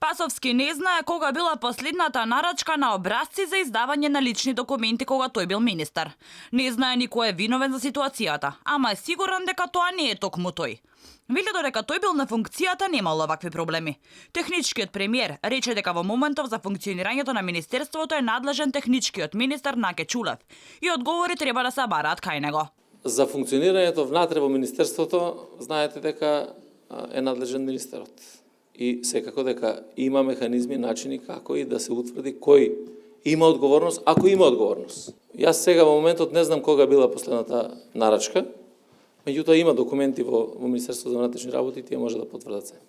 Спасовски не знае кога била последната нарачка на образци за издавање на лични документи кога тој бил министер. Не знае ни кој е виновен за ситуацијата, ама е сигурен дека тоа не е токму тој. Вели додека тој бил на функцијата немал овакви проблеми. Техничкиот премиер рече дека во моментов за функционирањето на министерството е надлежен техничкиот министер Наке Чулев и одговори треба да се бараат кај него. За функционирањето внатре во министерството знаете дека е надлежен министерот. И секако дека има механизми, начини како и да се утврди кој има одговорност, ако има одговорност. Јас сега во моментот не знам кога била последната нарачка, меѓутоа има документи во Министерството за внатрешни работи, тие може да потврдат се.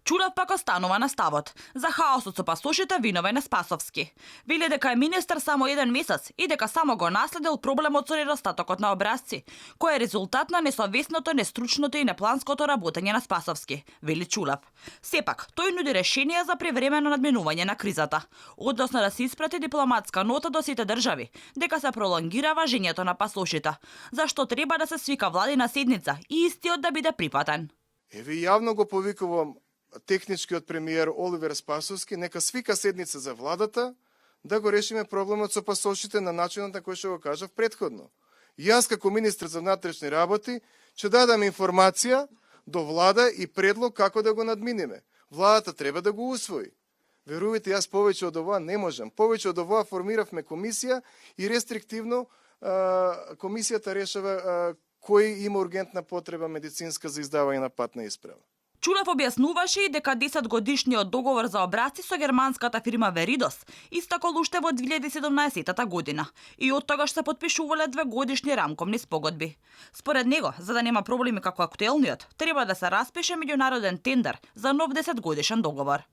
Чулев пак останува на ставот. За хаосот со пасошите виновен е Спасовски. Вели дека е министер само 1 месец и дека само го наследил проблемот со недостатокот на образци, кој е резултат на несовесното, нестручното и непланското работење на Спасовски, вели Чулев. Сепак, тој нуди решение за превремено надминување на кризата, односно да се испрати дипломатска нота до сите држави, дека се пролонгира важењето на пасошите, зашто треба да се свика владина седница и истиот да биде припатен. Еве јавно го повикувам техничкиот премиер Оливер Спасовски, нека свика седница за владата, да го решиме проблемот со пасошите на начинот на кој што го кажав претходно. Јас како министр за внатрешни работи ќе дадам информација до влада и предлог како да го надминеме. Владата треба да го усвои. Верувате, јас повеќе од ова не можам. Повеќе од ова формиравме комисија и рестриктивно комисијата решава кој има ургентна потреба медицинска за издавање на патна исправа. Чулев објаснуваше и дека 10-годишниот договор за образци со германската фирма Веридос истакол уште во 2017 година и од тогаш се потпишувале 2-годишни рамковни спогодби. Според него, за да нема проблеми како актуелниот, треба да се распише меѓународен тендер за нов 10-годишен договор.